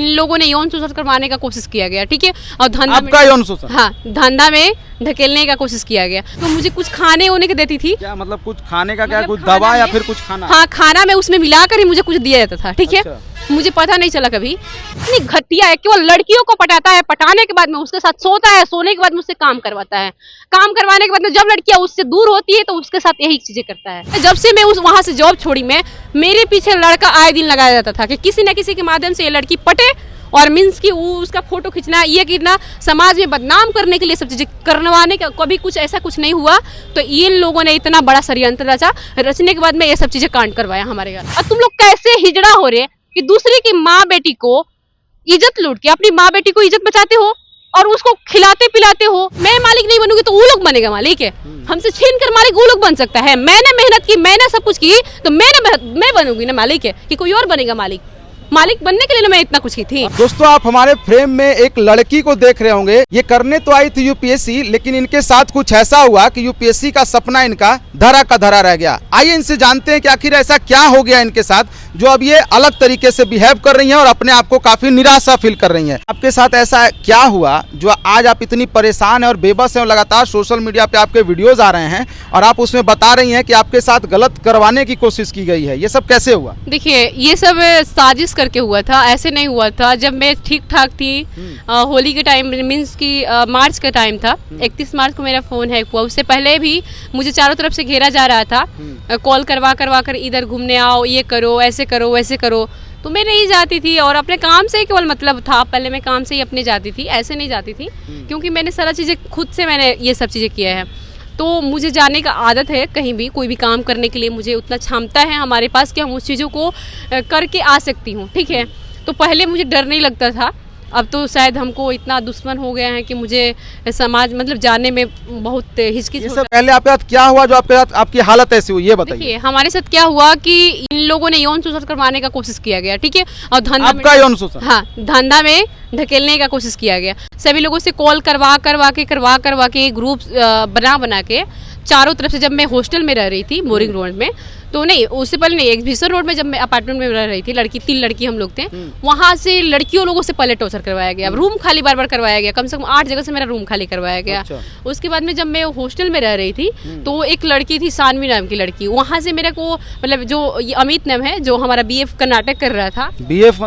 इन लोगों ने यौन शोषण करवाने का कोशिश किया गया, ठीक है। और धंधा आपका यौन शोषण? हाँ, धंधा में धकेलने का कोशिश किया गया। तो मुझे कुछ खाने होने के देती थी। क्या मतलब कुछ खाने का? क्या मतलब कुछ दवा या फिर कुछ खाना? हाँ, खाना में उसमें मिलाकर ही मुझे कुछ दिया जाता था, ठीक है। अच्छा। मुझे पता नहीं चला कभी। इतनी घटिया है, केवल लड़कियों को पटाता है, पटाने के बाद में उसके साथ सोता है, सोने के बाद मुझसे काम करवाता है, काम करवाने के बाद में जब लड़कियां उससे दूर होती है तो उसके साथ यही चीजें करता है। जब से मैं वहां से जॉब छोड़ी, मैं मेरे पीछे लड़का आए दिन लगाया जाता था कि किसी न किसी के माध्यम से ये लड़की पटे, और मीन्स की उसका फोटो खींचना, ये गिरना, समाज में बदनाम करने के लिए सब चीजें करवाने का। कभी कुछ ऐसा कुछ नहीं हुआ, तो इन लोगों ने इतना बड़ा षड्यंत्र रचा, रचने के बाद में ये सब चीजें कांड करवाया हमारे घर। अब तुम लोग कैसे हिजड़ा हो रहे कि दूसरे की माँ बेटी को इज्जत लूट के अपनी माँ बेटी को इज्जत बचाते हो और उसको खिलाते पिलाते हो। मैं मालिक नहीं बनूंगी तो वो लोग बनेगा मालिक है। हमसे छीन कर मालिक वो लोग बन सकता है। मैंने मेहनत की, मैंने सब कुछ की, तो मैं बनूंगी ना मालिक है कि कोई और बनेगा मालिक? मालिक बनने के लिए ना मैं इतना कुछ की थी। दोस्तों, आप हमारे फ्रेम में एक लड़की को देख रहे होंगे। ये करने तो आई थी यूपीएससी, लेकिन इनके साथ कुछ ऐसा हुआ कि यूपीएससी का सपना इनका धरा का धरा रह गया। आइए इनसे जानते हैं कि आखिर ऐसा क्या हो गया इनके साथ, जो अब ये अलग तरीके से बिहेव कर रही हैं और अपने आप को काफी निराशा फील कर रही हैं। आपके साथ ऐसा क्या हुआ जो आज आप इतनी परेशान हैं और बेबस हैं, और लगातार सोशल मीडिया पे आपके वीडियोज आ रहे हैं और आप उसमें बता रही हैं कि आपके साथ गलत करवाने की कोशिश की गई है? ये सब कैसे हुआ? देखिए, ये सब साजिश करके हुआ था, ऐसे नहीं हुआ था। जब मैं ठीक ठाक थी, होली के टाइम, मीन्स की मार्च का टाइम था, 31 मार्च को मेरा फोन हैक हुआ। उससे पहले भी मुझे चारों तरफ से घेरा जा रहा था, कॉल करवा कर इधर घूमने आओ, ये करो, ऐसे करो, वैसे करो। तो मैं नहीं जाती थी और अपने काम से केवल मतलब था। पहले मैं काम से ही अपने जाती थी, ऐसे नहीं जाती थी, क्योंकि मैंने सारा चीज़ें खुद से मैंने ये सब चीज़ें किया है। तो मुझे जाने का आदत है, कहीं भी कोई भी काम करने के लिए मुझे उतना क्षमता है हमारे पास कि हम उस चीज़ों को करके आ सकती हूँ, ठीक है। तो पहले मुझे डर नहीं लगता था, अब तो शायद हमको इतना दुश्मन हो गया है कि मुझे समाज मतलब जाने में बहुत हिचकिच होता है। पहले आपके साथ क्या हुआ जो आपके साथ आपकी हालत ऐसी हुई, ये बताइए। देखिए, हमारे साथ क्या हुआ कि इन लोगों ने यौन शोषण करवाने का कोशिश किया गया, ठीक है। और धंधा आपका यौन शोषण? हाँ, धंधा में धकेलने का कोशिश किया गया। सभी लोगों से कॉल करवा के ग्रुप बना के चारों तरफ से। जब मैं हॉस्टल में रह रही थी बोरिंग रोड में, तो नहीं, उससे पहले नहीं, एग्जीबिशन रोड में जब मैं अपार्टमेंट में रह रही थी, 3 लड़की हम लोग थे, वहाँ से लड़कियों लोगों से पहले टॉर्चर करवाया गया, रूम खाली बार करवाया गया, कम से कम 8 जगह से मेरा रूम खाली करवाया गया। अच्छा। उसके बाद में जब मैं हॉस्टल में रह रही थी, तो एक लड़की थी, सानवी नाम की लड़की, वहाँ से मेरे को मतलब जो अमित नाम है, जो हमारा BF का नाटक कर रहा था। BF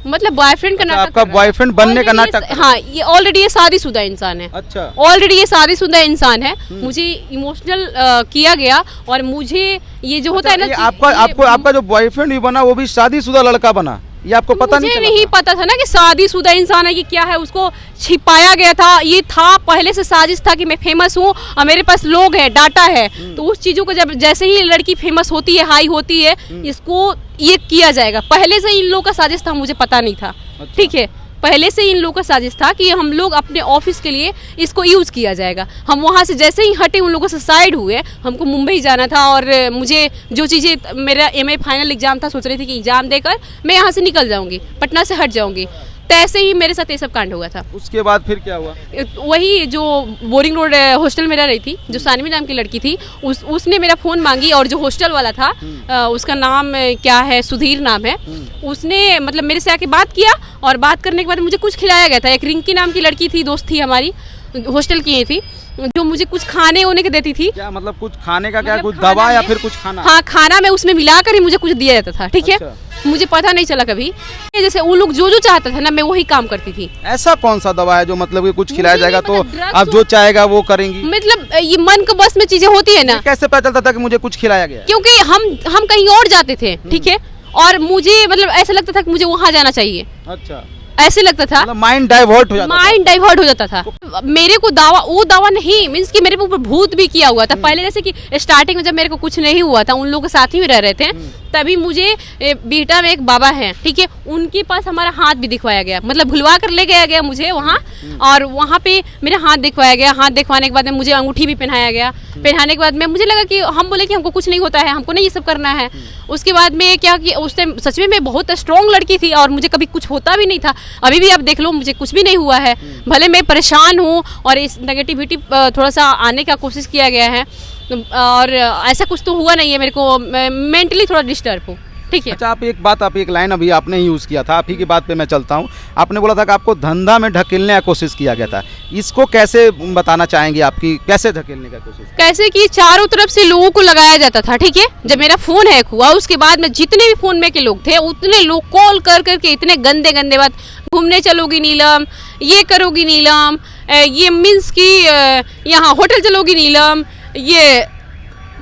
मतलब बॉयफ्रेंड का नाटक? आपका बॉयफ्रेंड बनने का नाटक? हाँ, ये ऑलरेडी ये शादीशुदा इंसान है। अच्छा। ऑलरेडी ये शादीशुदा इंसान है। मुझे इमोशनल किया गया, और मुझे ये जो होता है ना, आपका जो बॉयफ्रेंड भी बना वो भी शादीशुदा लड़का बना, ये आपको पता नहीं चला? मुझे नहीं पता था ना कि शादीशुदा इंसान है कि क्या है, उसको छिपाया गया था। ये था पहले से साजिश था कि मैं फेमस हूँ और मेरे पास लोग है, डाटा है, तो उस चीजों को जब जैसे ही लड़की फेमस होती है, हाई होती है, इसको ये किया जाएगा। पहले से इन लोगों का साजिश था, मुझे पता नहीं था, ठीक है। पहले से इन लोगों का साजिश था कि हम लोग अपने ऑफिस के लिए इसको यूज़ किया जाएगा। हम वहाँ से जैसे ही हटे, उन लोगों से साइड हुए, हमको मुंबई जाना था, और मुझे जो चीज़ें, मेरा MA फाइनल एग्जाम था, सोच रही थी कि एग्जाम देकर मैं यहाँ से निकल जाऊँगी, पटना से हट जाऊँगी, तो ऐसे ही मेरे साथ ये सब कांड हुआ था। उसके बाद फिर क्या हुआ? वही जो बोरिंग रोड हॉस्टल में रह रही थी, जो सानवी नाम की लड़की थी, उसने मेरा फ़ोन मांगी, और जो हॉस्टल वाला था, उसका नाम क्या है, सुधीर नाम है, उसने मतलब मेरे से आके बात किया, और बात करने के बाद मुझे कुछ खिलाया गया था। एक रिंकी नाम की लड़की थी, दोस्त थी हमारी, हॉस्टल की थी, जो मुझे कुछ खाने होने के देती थी। क्या मतलब कुछ खाने का? क्या कुछ दवा या फिर कुछ खाना? हाँ, खाना में उसमें मिलाकर ही मुझे कुछ दिया जाता था, ठीक है। मुझे पता नहीं चला कभी, जैसे वो लोग जो चाहता था ना, मैं वही काम करती थी। ऐसा कौन सा दवा है जो मतलब कि कुछ खिलाया जाएगा तो आप जो चाहेगा वो करेंगी? मतलब ये मन के बस में चीजें होती है ना। कैसे पता चलता था कि मुझे कुछ खिलाया गया? क्योंकि हम कहीं और जाते थे, ठीक है, और मुझे मतलब ऐसा लगता था कि मुझे वहाँ जाना चाहिए। अच्छा। ऐसे लगता था, मतलब माइंड डाइवर्ट हो जाता था। मेरे को वो दावा नहीं, मीन्स कि मेरे ऊपर भूत भी किया हुआ था पहले। जैसे कि स्टार्टिंग में जब मेरे को कुछ नहीं हुआ था, उन लोगों के साथ ही में रह रहे थे, तभी मुझे बीटा में एक बाबा है, ठीक है, उनके पास हमारा हाथ भी दिखवाया गया, मतलब भुलवा कर ले गया गया मुझे वहाँ, और वहाँ पे मेरा हाथ दिखवाया गया। हाथ दिखवाने के बाद में मुझे अंगूठी भी पहनाया गया। पहनाने के बाद में मुझे लगा कि हम बोले कि हमको कुछ नहीं होता है, हमको नहीं ये सब करना है। उसके बाद में क्या कि उस टाइम सच में मैं बहुत स्ट्रॉन्ग लड़की थी, और मुझे कभी कुछ होता भी नहीं था। अभी भी आप देख लो, मुझे कुछ भी नहीं हुआ है, भले मैं परेशान हूँ, और इस नेगेटिविटी थोड़ा सा आने का कोशिश किया गया है, और ऐसा कुछ तो हुआ नहीं है। मेरे को मेंटली थोड़ा डिस्टर्ब हूँ। ठीक है। अच्छा, आप एक लाइन अभी आपने ही यूज़ किया था, आप ही की बात पे मैं चलता हूँ। आपने बोला था कि आपको धंधा में ढकेलने का कोशिश किया गया था, इसको कैसे बताना चाहेंगे, आपकी कैसे ढकेलने का कोशिश? कैसे कि चारों तरफ से लोगों को लगाया जाता था, ठीक है। जब मेरा फोन हैक हुआ उसके बाद में जितने भी फोन में के लोग थे उतने लोग कॉल कर करके इतने गंदे गंदे बात, घूमने चलोगी नीलम, ये करोगी नीलम, ये मीन्स की यहाँ होटल चलोगी नीलम, ये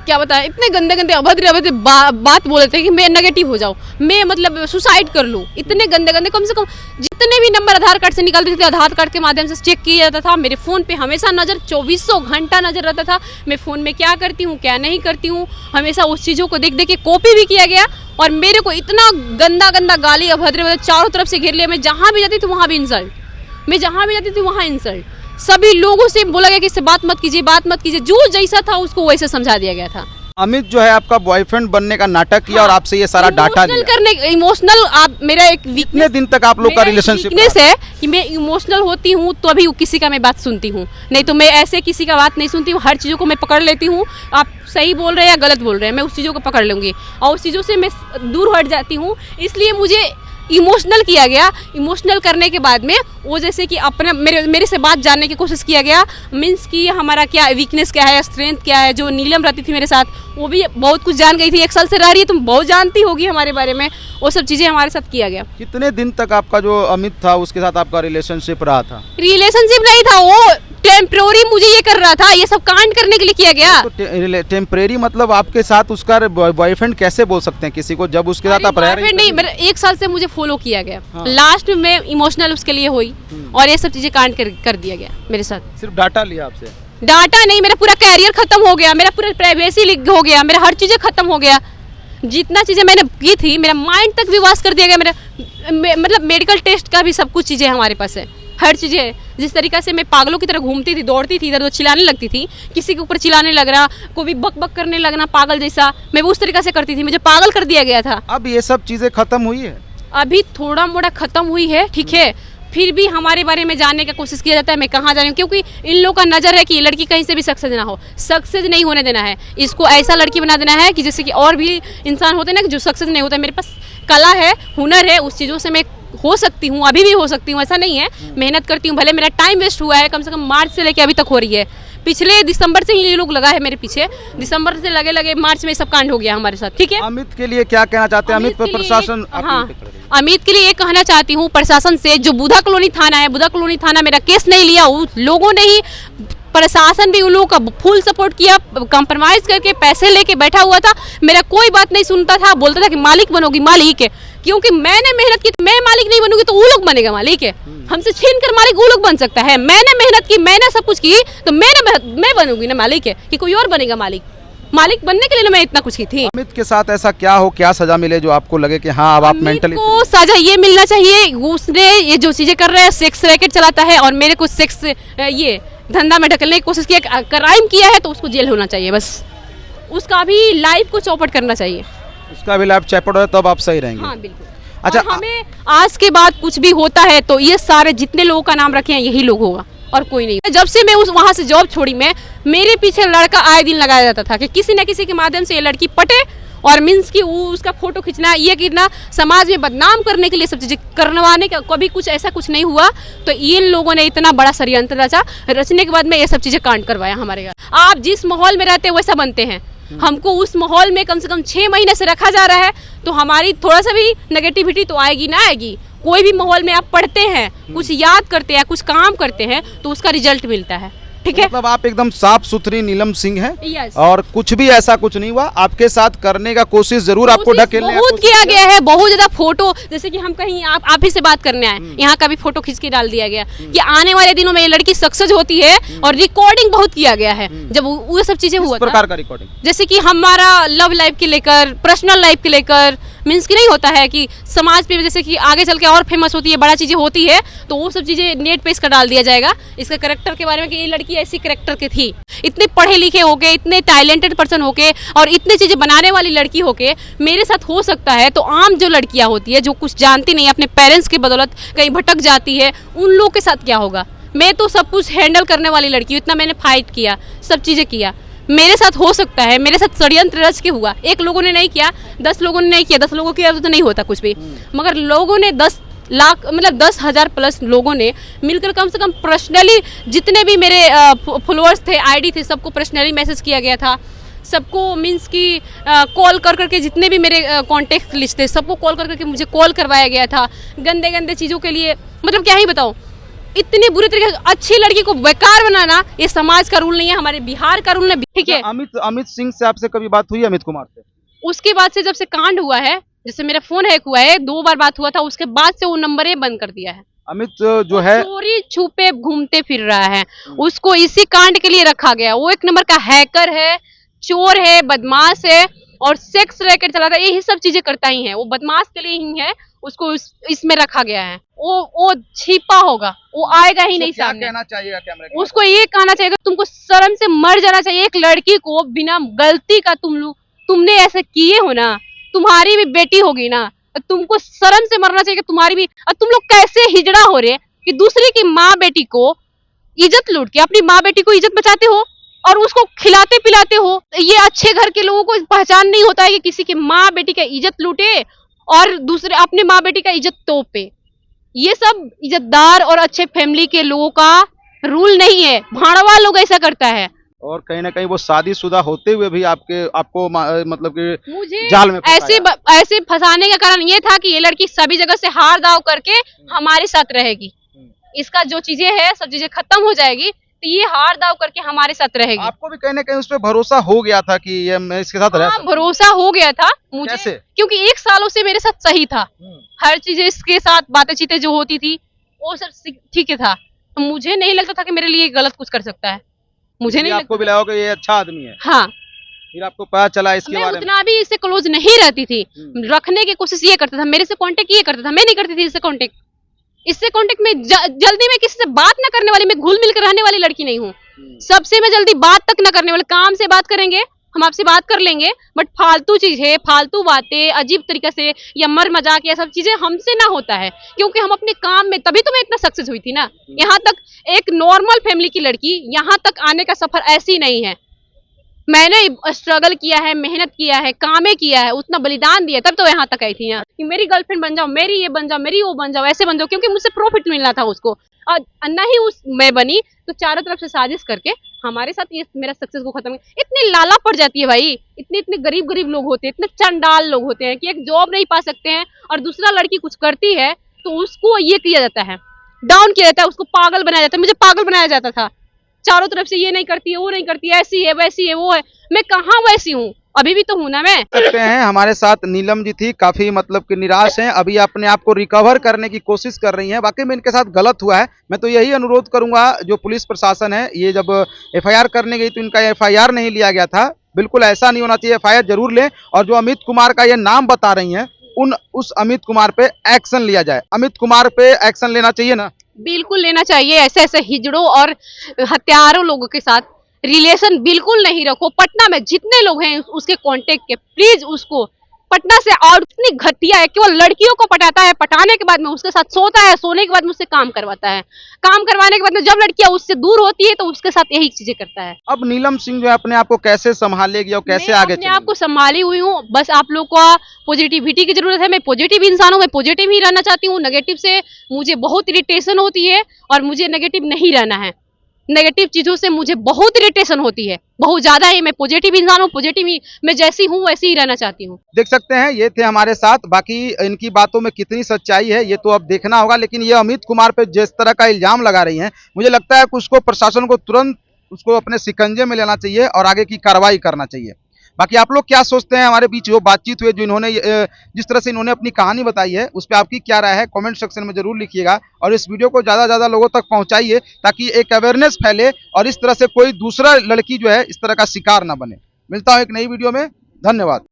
क्या बताएं, इतने गंदे गंदे अभद्र बात बोले थे कि मैं नेगेटिव हो जाऊँ, मैं मतलब सुसाइड कर लूँ। इतने गंदे गंदे, कम से कम जितने भी नंबर आधार कार्ड से निकलते थे आधार कार्ड के माध्यम से चेक किया जाता था। मेरे फ़ोन पे हमेशा नज़र 2400 घंटा नज़र रहता था, मैं फ़ोन में क्या करती हूँ क्या नहीं करती हूँ, हमेशा उस चीज़ों को देख देख के कॉपी भी किया गया। और मेरे को इतना गंदा गंदा गाली अभद्र चारों तरफ से घेर लिया। मैं जहाँ भी जाती थी वहाँ भी इंसल्ट, मैं जहाँ भी जाती थी वहाँ इंसल्ट। सभी लोगों से बोला गया कि इससे बात मत कीजिए, बात मत कीजिए। जो जैसा था उसको वैसे समझा दिया गया था। अमित जो है आपका बॉयफ्रेंड बनने का नाटक किया, और आपसे ये सारा डाटा लिया। करने इमोशनल, आप मेरा एक कितने दिन तक आप लोग का रिलेशनशिप है कि मैं इमोशनल होती हूँ तो अभी किसी का मैं बात सुनती हूँ, नहीं तो मैं ऐसे किसी का बात नहीं सुनती हूँ। हर चीज़ों को मैं पकड़ लेती हूँ, आप सही बोल रहे हैं या गलत बोल रहे हैं, मैं उस चीज़ों को पकड़ लूँगी और उस चीज़ों से मैं दूर हट जाती हूँ। इसलिए मुझे इमोशनल किया गया। इमोशनल करने के बाद में वो जैसे कि अपने मेरे से बात जानने की कोशिश किया गया, मीन्स कि हमारा क्या वीकनेस क्या है, स्ट्रेंथ क्या है। जो नीलम रहती थी मेरे साथ वो भी बहुत कुछ जान गई थी, 1 साल से रह रही है, तुम बहुत जानती होगी हमारे बारे में। वो सब चीज़ें हमारे साथ किया गया। कितने दिन तक आपका जो अमित था उसके साथ आपका रिलेशनशिप रहा था? रिलेशनशिप नहीं था, वो टेम्प्रोरी मुझे ये कर रहा था, ये सब कांड करने के लिए किया गया। तो टेम्परेरी मतलब आपके साथ उसका बॉयफ्रेंड कैसे बोल सकते हैं किसी को, जब उसके साथ आप रह रहे हैं? नहीं, मेरा 1 साल से मुझे फॉलो किया गया। हाँ। लास्ट में मैं इमोशनल उसके लिए हुई और ये सब चीजें कांड कर दिया गया मेरे साथ। सिर्फ डाटा लिया आपसे? डाटा नहीं, मेरा पूरा कैरियर खत्म हो गया, मेरा पूरा प्राइवेसी लीक हो गया, मेरा हर चीजें खत्म हो गया। जितना चीजें मैंने की थी मेरा माइंड तक भी वाश कर दिया गया। मेरा मतलब मेडिकल टेस्ट का भी सब कुछ चीजें हमारे पास है, हर चीज़ें। जिस तरीक़ा से मैं पागलों की तरह घूमती थी, दौड़ती थी, इधर उधर चिल्लाने लगती थी, किसी के ऊपर चिल्लाने लग रहा, कोई भी बक बक करने लगना पागल जैसा, मैं वो उस तरीक़ा से करती थी, मुझे पागल कर दिया गया था। अब ये सब चीज़ें खत्म हुई है? अभी थोड़ा मोड़ा खत्म हुई है, ठीक है। फिर भी हमारे बारे में जानने का कोशिश किया जाता है मैं कहाँ जा रही हूँ, क्योंकि इन लोगों का नज़र है कि ये लड़की कहीं से भी सक्सेस ना हो। सक्सेस नहीं होने देना है, इसको ऐसा लड़की बना देना है कि जैसे कि और भी इंसान होते हैं ना कि जो सक्सेस नहीं होता। मेरे पास कला है, हुनर है, उस चीज़ों से मैं हो सकती हूँ, अभी भी हो सकती हूँ, ऐसा नहीं है। मेहनत करती हूँ, भले मेरा टाइम वेस्ट हुआ है, कम से कम मार्च से लेके अभी तक हो रही है। पिछले दिसंबर से ही ये लोग लगा है मेरे पीछे, दिसंबर से लगे लगे मार्च में सब कांड हो गया हमारे साथ, ठीक है। अमित के लिए क्या कहना चाहते हैं? अमित पर प्रशासन, हाँ, अमित के लिए ये कहना चाहती हूँ प्रशासन से, जो बुधा कॉलोनी थाना है, बुधा कॉलोनी थाना मेरा केस नहीं लिया, उस लोगों ने ही, प्रशासन भी उन लोगों का फुल सपोर्ट किया, कंप्रोमाइज करके पैसे लेके बैठा हुआ था, मेरा कोई बात नहीं सुनता था, बोलता था कि मालिक बनोगी, मालिक है, क्योंकि मैंने मेहनत की, मैं मालिक नहीं बनूंगी तो वो लोग बनेगा मालिक है। हमसे छीन कर मालिक वो लोग बन सकता है, मैंने मेहनत की, मैंने सब कुछ की, तो मैं बनूंगी ना मालिक है, कि कोई और बनेगा मालिक। मालिक बनने के लिए मैं इतना कुछ की थी। अमित के साथ ऐसा क्या हो, क्या सजा मिले जो आपको लगे कि हाँ अब आप मेंटली? को सजा ये मिलना चाहिए, उसने ये जो चीजें कर रहा है, सेक्स रैकेट चलाता है और मेरे को सेक्स ये धंधा में ढकलने की कोशिश की, क्राइम किया है तो उसको जेल होना चाहिए, बस उसका भी लाइफ को चौपट करना चाहिए, उसका भी लाइफ चौपट हो तब आप सही रहेंगे? हाँ बिल्कुल। अच्छा, हमें आज के बाद कुछ भी होता है तो ये सारे जितने लोगों का नाम रखे हैं यही लोग होगा और कोई नहीं। जब से मैं वहाँ से जॉब छोड़ी, मैं मेरे पीछे लड़का आए दिन लगाया जाता था कि किसी न किसी के माध्यम से ये लड़की पटे और मीन्स की उसका फोटो खींचना, ये करना, समाज में बदनाम करने के लिए सब चीज़ें करवाने का। कभी कुछ ऐसा कुछ नहीं हुआ, तो इन लोगों ने इतना बड़ा षड्यंत्र रचा, रचने के बाद में ये सब चीज़ें कांड करवाया हमारे घर। आप जिस माहौल में रहते हैं वैसा बनते हैं, हमको उस माहौल में कम से कम 6 महीने से रखा जा रहा है, तो हमारी थोड़ा सा भी नेगेटिविटी तो आएगी ना आएगी। कोई भी माहौल में आप पढ़ते हैं, कुछ याद करते हैं, कुछ काम करते हैं, तो उसका रिजल्ट मिलता है, ठीक है। मतलब आप एकदम साफ सुथरी नीलम सिंह हैं। यस। और कुछ भी ऐसा कुछ नहीं हुआ, आपके साथ करने का कोशिश जरूर आपको ढकेलने बहुत किया गया है, बहुत ज्यादा फोटो, जैसे कि हम कहीं आप ही से बात करने आए, यहाँ का भी फोटो खींच के डाल दिया गया कि आने वाले दिनों में ये लड़की सक्सेस होती है, और रिकॉर्डिंग बहुत किया गया है जब वो सब चीजें हुआ प्रकार का रिकॉर्डिंग, जैसे कि हमारा लव लाइफ के लेकर, पर्सनल लाइफ के लेकर, मीन्स की नहीं होता है कि समाज पे जैसे कि आगे चल के और फेमस होती है, बड़ा चीजें होती है, तो वो सब चीजें नेट पे इसका डाल दिया जाएगा, इसका करेक्टर के बारे में कि ये लड़की ऐसी करेक्टर की थी, इतने पढ़े लिखे होके, इतने टैलेंटेड पर्सन होके और इतने चीजें बनाने वाली लड़की होके मेरे साथ हो सकता है, तो आम जो लड़कियां होती है जो कुछ जानती नहीं, अपने पेरेंट्स की बदौलत कहीं भटक जाती है, उन लोग के साथ क्या होगा। मैं तो सब कुछ हैंडल करने वाली लड़की हूँ, इतना मैंने फाइट किया, सब चीज़ें किया, मेरे साथ हो सकता है, मेरे साथ षड्यंत्र रच के हुआ। एक लोगों ने नहीं किया, 10 लोगों ने नहीं किया, 10 लोगों की तो नहीं होता कुछ भी, मगर लोगों ने 10 लाख मतलब 10,000 प्लस लोगों ने मिलकर कम से कम पर्सनली जितने भी मेरे फॉलोअर्स थे, आईडी थे, सबको पर्सनली मैसेज किया गया था। सबको मीन्स कि कॉल कर करके जितने भी मेरे कॉन्टेक्ट लिस्ट थे सबको कॉल कर करके मुझे कॉल करवाया गया था गंदे गंदे चीज़ों के लिए। मतलब क्या ही बताऊँ, इतनी बुरी तरीके से अच्छी लड़की को बेकार बनाना ये समाज का रूल नहीं है, हमारे बिहार का रूल है। ठीक है, अमित सिंह से आपसे कभी बात हुई? अमित कुमार से उसके बाद से जब से कांड हुआ है, जैसे मेरा फोन हैक हुआ है, 2 बार बात हुआ था, उसके बाद से वो नंबर ही बंद कर दिया है। अमित जो है चोरी छुपे घूमते फिर रहा है, उसको इसी कांड के लिए रखा गया। वो एक नंबर का हैकर है, चोर है, बदमाश है और सेक्स रैकेट चलाता है, यही सब चीजें करता ही है। वो बदमाश के लिए ही है, उसको इसमें रखा गया है। वो छिपा होगा, वो आएगा ही नहीं सामने। कहना चाहिए कैमरे के उसको ये कहना चाहिए, तुमको शर्म से मर जाना चाहिए। एक लड़की को बिना गलती का तुमने ऐसे किए हो ना, तुम्हारी भी बेटी होगी ना, तुमको शर्म से मरना चाहिए कि तुम्हारी भी। और तुम लोग कैसे हिजड़ा हो रहे कि दूसरे की माँ बेटी को इज्जत लूट के अपनी माँ बेटी को इज्जत बचाते हो और उसको खिलाते पिलाते हो। ये अच्छे घर के लोगों को पहचान नहीं होता है कि किसी की माँ बेटी का इज्जत लूटे और दूसरे अपने माँ बेटी का इज्जत तोपे। ये सब इज्जतदार और अच्छे फैमिली के लोगों का रूल नहीं है, भाड़वा लोग ऐसा करता है। और कहीं ना कहीं वो शादीशुदा होते हुए भी आपको मतलब कि मुझे जाल में ऐसे फंसाने का कारण ये था कि ये लड़की सभी जगह से हार दाव करके हमारे साथ रहेगी, इसका जो चीजें है सब चीजें खत्म हो जाएगी, तो ये हार दाव करके हमारे साथ रहेगी। आपको भी कहीं ना कहीं उस पर भरोसा हो गया था कि ये मैं इसके साथ रह सकता हूं? भरोसा हो गया था मुझे। कैसे? क्योंकि 1 सालों से मेरे साथ सही था, हर चीज इसके साथ बातें चीतें जो होती थी वो सब ठीक था। मुझे नहीं लगता था कि मेरे लिए गलत कुछ कर सकता है, मुझे नहीं आपको भी लगा कि ये अच्छा आदमी है। हाँ, फिर आपको पता चला इसके मैं बारे में? उतना भी इससे क्लोज नहीं रहती थी, रखने की कोशिश ये करता था, मेरे से कांटेक्ट ये करता था, मैं नहीं करती थी इससे कांटेक्ट। में जल्दी में किसी से बात ना करने वाली, मैं घुल मिल कर रहने वाली लड़की नहीं हूँ। सबसे मैं जल्दी बात तक ना करने वाले, काम से बात करेंगे, हम आपसे बात कर लेंगे, बट फालतू चीज है, फालतू बातें अजीब तरीके से या मर मजाक या सब चीजें हमसे ना होता है, क्योंकि हम अपने काम में, तभी तो मैं इतना सक्सेस हुई थी ना। यहाँ तक एक नॉर्मल फैमिली की लड़की यहाँ तक आने का सफर ऐसी नहीं है। मैंने स्ट्रगल किया है, मेहनत किया है, कामें किया है, उतना बलिदान दिया, तब तो यहाँ तक आई थी। यहाँ कि मेरी गर्लफ्रेंड बन जाओ, मेरी ये बन जाओ, मेरी वो बन जाओ, ऐसे बन जाओ, क्योंकि मुझसे प्रॉफिट मिलना था उसको। और अन्ना ही मैं बनी तो चारों तरफ से साजिश करके हमारे साथ ये मेरा सक्सेस को खत्म। इतनी लाला पड़ जाती है भाई, इतने गरीब लोग होते हैं, इतने चंडाल लोग होते हैं कि एक जॉब नहीं पा सकते हैं, और दूसरा लड़की कुछ करती है तो उसको ये किया जाता है, डाउन किया जाता है, उसको पागल बनाया जाता है। मुझे पागल बनाया जाता था चारों तरफ से, ये नहीं करती है, वो नहीं करती है, ऐसी है वैसी है, वो है। मैं कहाँ वैसी हूँ, अभी भी तो हूँ ना मैं। सकते हैं हमारे साथ नीलम जी थी, काफी मतलब कि निराश हैं, अभी अपने आप को रिकवर करने की कोशिश कर रही हैं। वाकई में इनके साथ गलत हुआ है। मैं तो यही अनुरोध करूंगा, जो पुलिस प्रशासन है, ये जब एफआईआर करने गई तो इनका एफआईआर नहीं लिया गया था। बिल्कुल ऐसा नहीं होना चाहिए, एफआईआर जरूर लें, और जो अमित कुमार का ये नाम बता रही हैं उस अमित कुमार पे एक्शन लिया जाए। अमित कुमार पे एक्शन लेना चाहिए ना? बिल्कुल लेना चाहिए। ऐसे हिजड़ों और हत्यारों लोगों के साथ रिलेशन बिल्कुल नहीं रखो। पटना में जितने लोग हैं उसके कांटेक्ट के, प्लीज उसको पटना से आउट। इतनी घटिया है, केवल लड़कियों को पटाता है, पटाने के बाद में उसके साथ सोता है, सोने के बाद में उससे काम करवाता है, काम करवाने के बाद में जब लड़कियां उससे दूर होती है तो उसके साथ यही चीजें करता है। अब नीलम सिंह जो है अपने आप को कैसे संभालेगी और कैसे आगे चलेगी? आप को संभाली हुई हूँ, बस आप लोग को पॉजिटिविटी की जरूरत है। मैं पॉजिटिव इंसान हूँ, मैं पॉजिटिव ही रहना चाहती हूँ। नेगेटिव से मुझे बहुत इरिटेशन होती है और मुझे नेगेटिव नहीं रहना है। नेगेटिव चीजों से मुझे बहुत इरिटेशन होती है, बहुत ज्यादा ही। मैं पॉजिटिव इंसान हूँ, पॉजिटिव ही, मैं जैसी हूँ वैसी ही रहना चाहती हूँ। देख सकते हैं ये थे हमारे साथ। बाकी इनकी बातों में कितनी सच्चाई है ये तो अब देखना होगा, लेकिन ये अमित कुमार पे जिस तरह का इल्जाम लगा रही हैं, मुझे लगता है कि उसको प्रशासन को तुरंत उसको अपने शिकंजे में लेना चाहिए और आगे की कार्रवाई करना चाहिए। बाकी आप लोग क्या सोचते हैं? हमारे बीच जो बातचीत हुई, जो इन्होंने जिस तरह से इन्होंने अपनी कहानी बताई है, उस पर आपकी क्या राय है कमेंट सेक्शन में जरूर लिखिएगा, और इस वीडियो को ज़्यादा से ज़्यादा लोगों तक पहुंचाइए ताकि एक अवेयरनेस फैले और इस तरह से कोई दूसरा लड़की जो है इस तरह का शिकार ना बने। मिलता हूं एक नई वीडियो में, धन्यवाद।